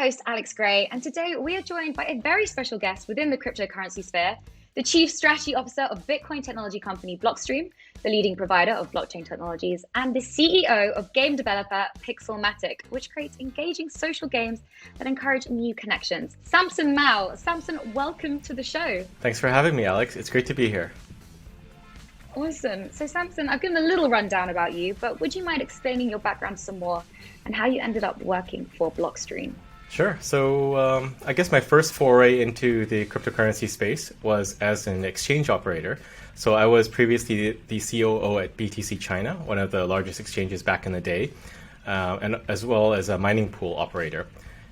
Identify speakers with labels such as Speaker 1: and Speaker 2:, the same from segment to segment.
Speaker 1: host, Alex Gray, and today we are joined by a very special guest within the cryptocurrency sphere, the Chief Strategy Officer of Bitcoin technology company Blockstream, the leading provider of blockchain technologies, and the CEO of game developer Pixelmatic, which creates engaging social games that encourage new connections. Samson Mow. Samson, welcome to the show.
Speaker 2: Thanks for having me, Alex. It's great to be here.
Speaker 1: Awesome. So Samson, I've given a little rundown about you, but would you mind explaining your background some more and how you ended up working for Blockstream?
Speaker 2: Sure. So I guess my first foray into the cryptocurrency space was as an exchange operator. So I was previously the COO at BTC China, one of the largest exchanges back in the day, and as well as a mining pool operator.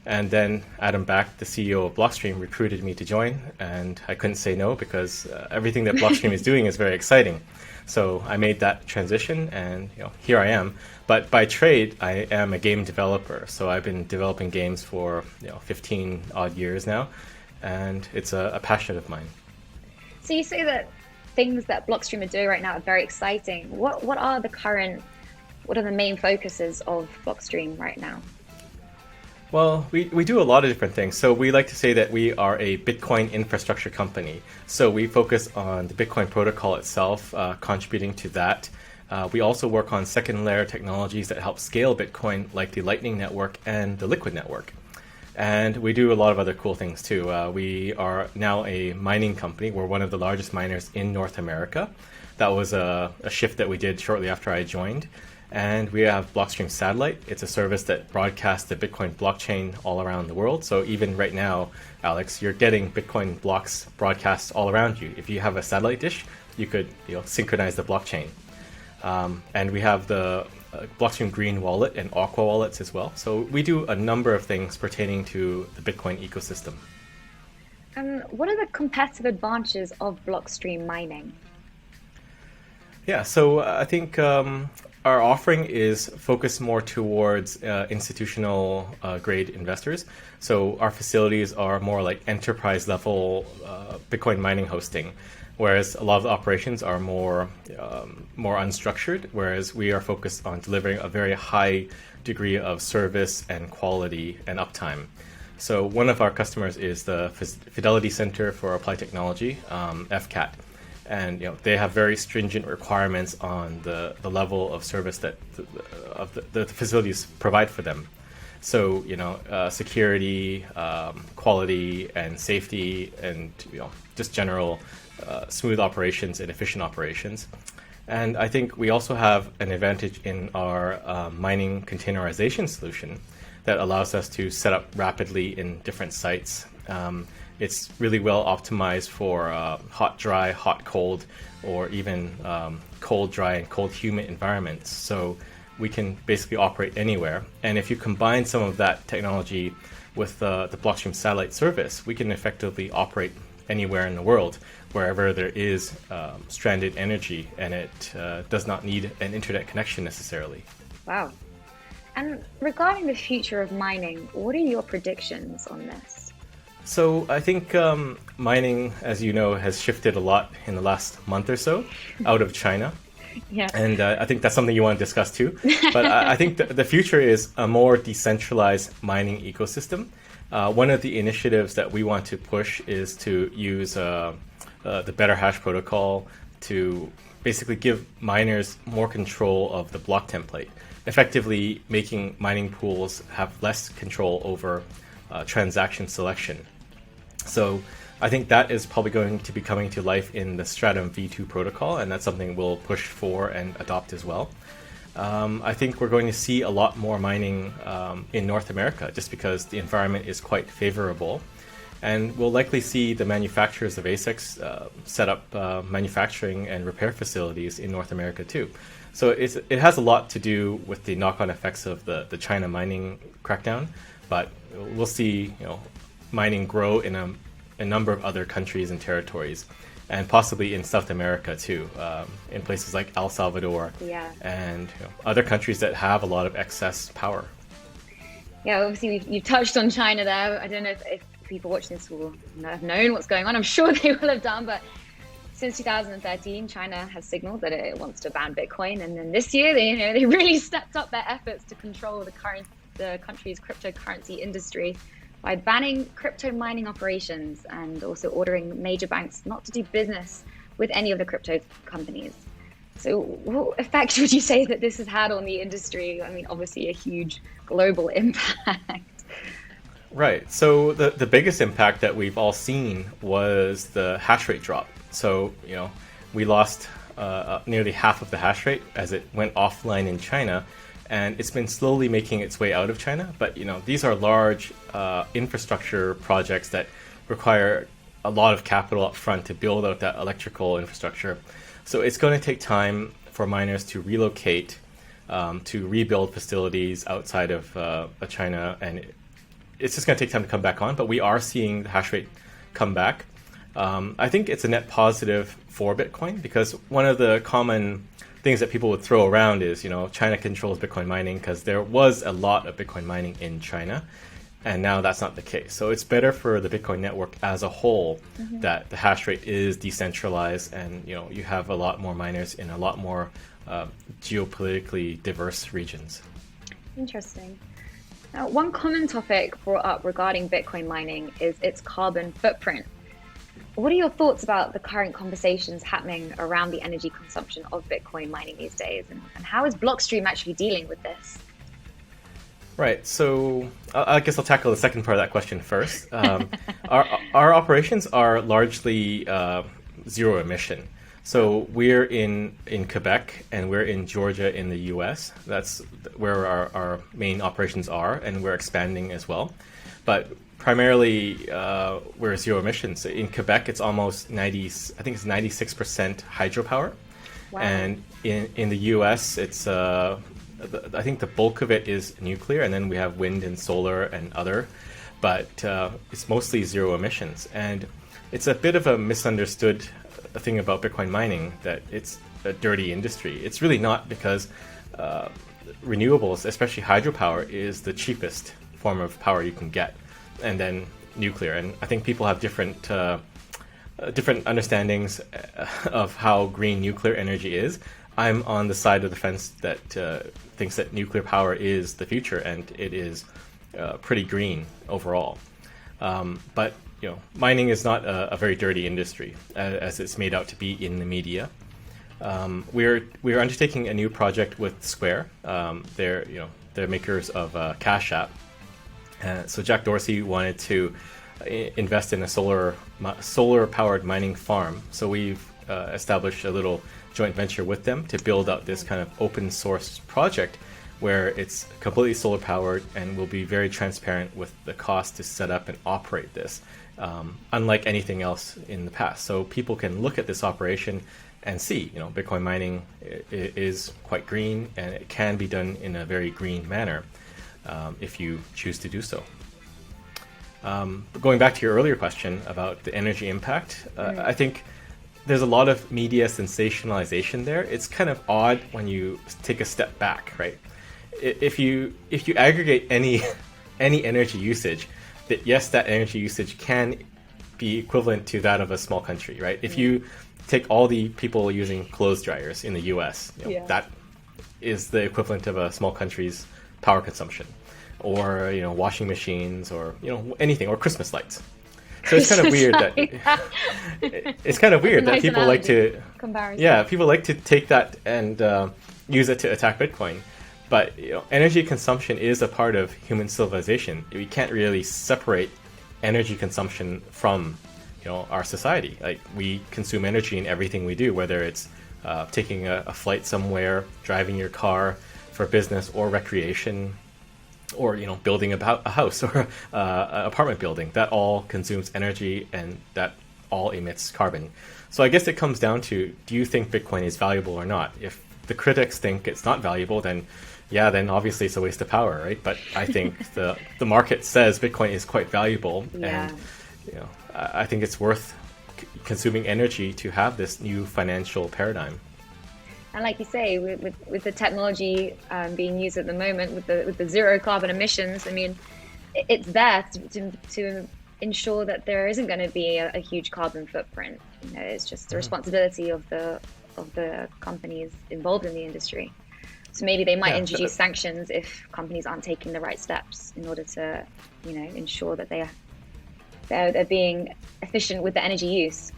Speaker 2: And then Adam Back, the CEO of Blockstream, recruited me to join, and I couldn't say no because everything that Blockstream is doing is very exciting. So I made that transition, and here I am. But by trade, I am a game developer. So I've been developing games for 15 odd years now, and it's a passion of mine.
Speaker 1: So you say that things that Blockstream are doing right now are very exciting. What are the main focuses of Blockstream right now?
Speaker 2: Well, we do a lot of different things. So we like to say that we are a Bitcoin infrastructure company. So we focus on the Bitcoin protocol itself, contributing to that. We also work on second layer technologies that help scale Bitcoin, like the Lightning Network and the Liquid Network. And we do a lot of other cool things too. We are now a mining company. We're one of the largest miners in North America. That was a shift that we did shortly after I joined. And we have Blockstream Satellite. It's a service that broadcasts the Bitcoin blockchain all around the world. So even right now, Alex, you're getting Bitcoin blocks broadcast all around you. If you have a satellite dish, you could synchronize the blockchain. And we have the Blockstream Green Wallet and Aqua wallets as well. So we do a number of things pertaining to the Bitcoin ecosystem.
Speaker 1: What are the competitive advantages of Blockstream mining?
Speaker 2: Yeah, so I think our offering is focused more towards institutional grade investors. So our facilities are more like enterprise level Bitcoin mining hosting, whereas a lot of the operations are more unstructured, whereas we are focused on delivering a very high degree of service and quality and uptime. So one of our customers is the Fidelity Center for Applied Technology, FCAT. And they have very stringent requirements on the level of service that the facilities provide for them. So security, quality, and safety, and just general smooth operations and efficient operations. And I think we also have an advantage in our mining containerization solution that allows us to set up rapidly in different sites. It's really well optimized for hot, dry, hot, cold, or even cold, dry, and cold, humid environments. So we can basically operate anywhere. And if you combine some of that technology with the Blockstream satellite service, we can effectively operate anywhere in the world, wherever there is stranded energy and it does not need an internet connection necessarily.
Speaker 1: Wow. And regarding the future of mining, what are your predictions on this?
Speaker 2: So I think mining, as you know, has shifted a lot in the last month or so out of China.
Speaker 1: Yeah.
Speaker 2: And I think that's something you want to discuss too. But I think the future is a more decentralized mining ecosystem. One of the initiatives that we want to push is to use the Better Hash protocol to basically give miners more control of the block template, effectively making mining pools have less control over transaction selection. So I think that is probably going to be coming to life in the Stratum v2 protocol, and that's something we'll push for and adopt as well. I think we're going to see a lot more mining in North America just because the environment is quite favorable. And we'll likely see the manufacturers of ASICs set up manufacturing and repair facilities in North America too. So it has a lot to do with the knock-on effects of the China mining crackdown, but we'll see mining grow in a number of other countries and territories, and possibly in South America too, in places like El Salvador and other countries that have a lot of excess power.
Speaker 1: Yeah, obviously you've touched on China there. I don't know if people watching this will have known what's going on. I'm sure they will have done, but since 2013, China has signaled that it wants to ban Bitcoin, and then this year they really stepped up their efforts to control the country's cryptocurrency industry by banning crypto mining operations and also ordering major banks not to do business with any of the crypto companies. So what effect would you say that this has had on the industry? I mean, obviously a huge global impact.
Speaker 2: Right. So the biggest impact that we've all seen was the hash rate drop. So, we lost nearly half of the hash rate as it went offline in China, and it's been slowly making its way out of China. But, these are large infrastructure projects that require a lot of capital up front to build out that electrical infrastructure. So it's going to take time for miners to relocate, to rebuild facilities outside of China, and it's just going to take time to come back on, but we are seeing the hash rate come back. I think it's a net positive for Bitcoin because one of the common things that people would throw around is, China controls Bitcoin mining because there was a lot of Bitcoin mining in China, and now that's not the case. So it's better for the Bitcoin network as a whole that the hash rate is decentralized and, you have a lot more miners in a lot more geopolitically diverse regions.
Speaker 1: Interesting. Now, one common topic brought up regarding Bitcoin mining is its carbon footprint. What are your thoughts about the current conversations happening around the energy consumption of Bitcoin mining these days? And how is Blockstream actually dealing with this?
Speaker 2: Right. So I guess I'll tackle the second part of that question first. Our operations are largely zero emission. So we're in Quebec and we're in Georgia in the US. That's where our main operations are, and we're expanding as well. But primarily, we're zero emissions. In Quebec, it's almost 96% hydropower.
Speaker 1: Wow.
Speaker 2: And in the US, it's I think the bulk of it is nuclear, and then we have wind and solar and other. But it's mostly zero emissions. And it's a bit of a misunderstood thing about Bitcoin mining that it's a dirty industry. It's really not, because renewables, especially hydropower, is the cheapest form of power you can get, and then nuclear. And I think people have different understandings of how green nuclear energy is. I'm on the side of the fence that thinks that nuclear power is the future, and it is pretty green overall. But mining is not a very dirty industry as it's made out to be in the media. We're undertaking a new project with Square. They're makers of Cash App. So Jack Dorsey wanted to invest in a solar powered mining farm. So we've established a little joint venture with them to build out this kind of open source project where it's completely solar powered and will be very transparent with the cost to set up and operate this, unlike anything else in the past. So people can look at this operation and see, Bitcoin mining is quite green, and it can be done in a very green manner if you choose to do so. Going back to your earlier question about the energy impact, I think there's a lot of media sensationalization there. It's kind of odd when you take a step back, right? If you aggregate any energy usage, that energy usage can be equivalent to that of a small country, right? If you take all the people using clothes dryers in the US, that is the equivalent of a small country's power consumption, or washing machines, or anything, or Christmas lights. So it's kind of weird that people like to people like to take that and use it to attack Bitcoin. But energy consumption is a part of human civilization. We can't really separate energy consumption from our society. Like, we consume energy in everything we do, whether it's taking a flight somewhere, driving your car for business or recreation, or building a house or an apartment building. That all consumes energy, and that all emits carbon. So I guess it comes down to, do you think Bitcoin is valuable or not? If the critics think it's not valuable, then obviously it's a waste of power, right? But I think the market says Bitcoin is quite valuable, and I think it's worth consuming energy to have this new financial paradigm.
Speaker 1: And like you say, with the technology being used at the moment, with the zero carbon emissions, I mean, it's there to ensure that there isn't going to be a huge carbon footprint. It's just the responsibility of the companies involved in the industry. So maybe they might
Speaker 2: Yeah,
Speaker 1: introduce sanctions if companies aren't taking the right steps in order to, ensure that they're being efficient with the energy use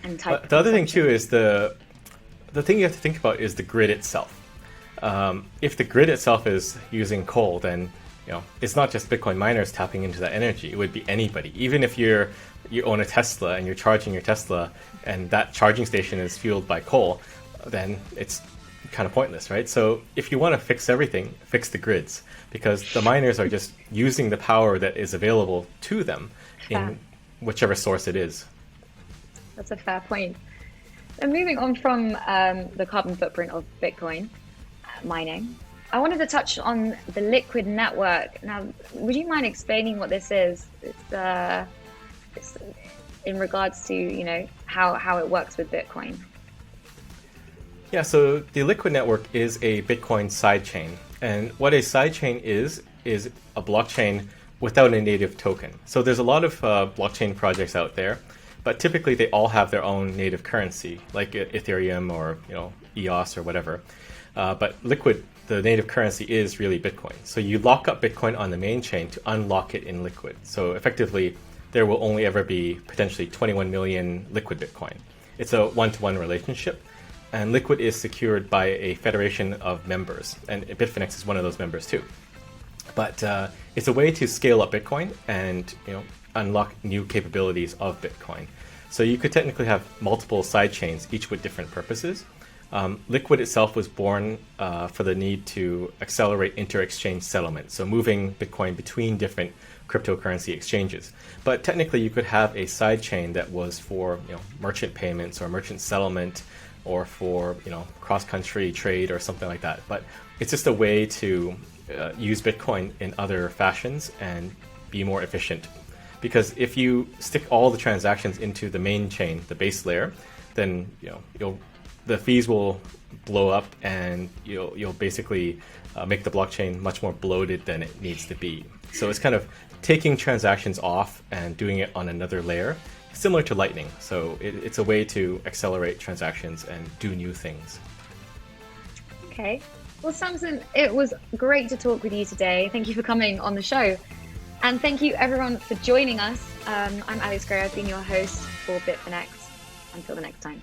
Speaker 1: and type
Speaker 2: but the other thing
Speaker 1: consumption.
Speaker 2: too is the thing you have to think about is the grid itself. If the grid itself is using coal, then it's not just Bitcoin miners tapping into that energy. It would be anybody. Even if you own a Tesla and you're charging your Tesla, and that charging station is fueled by coal, then it's kind of pointless, right? So if you want to fix everything, fix the grids, because the miners are just using the power that is available to them
Speaker 1: Fair.
Speaker 2: in whichever source it is.
Speaker 1: That's a fair point. And moving on from the carbon footprint of Bitcoin mining, I wanted to touch on the Liquid network. Now, would you mind explaining what this is? It's in regards to, how it works with Bitcoin.
Speaker 2: Yeah, so the Liquid network is a Bitcoin sidechain. And what a sidechain is a blockchain without a native token. So there's a lot of blockchain projects out there, but typically they all have their own native currency, like Ethereum or EOS or whatever. But Liquid, the native currency, is really Bitcoin. So you lock up Bitcoin on the main chain to unlock it in Liquid. So effectively, there will only ever be potentially 21 million Liquid Bitcoin. It's a one-to-one relationship. And Liquid is secured by a federation of members, and Bitfinex is one of those members too. But it's a way to scale up Bitcoin and unlock new capabilities of Bitcoin. So you could technically have multiple side chains, each with different purposes. Liquid itself was born for the need to accelerate inter-exchange settlement, so moving Bitcoin between different cryptocurrency exchanges. But technically, you could have a side chain that was for merchant payments or merchant settlement, or for cross-country trade or something like that. But it's just a way to use Bitcoin in other fashions and be more efficient. Because if you stick all the transactions into the main chain, the base layer, then the fees will blow up, and you'll basically make the blockchain much more bloated than it needs to be. So it's kind of taking transactions off and doing it on another layer, similar to Lightning. So it's a way to accelerate transactions and do new things.
Speaker 1: Okay. Well, Samson, it was great to talk with you today. Thank you for coming on the show. And thank you everyone for joining us. I'm Alex Gray. I've been your host for Bitfinex. Until the next time.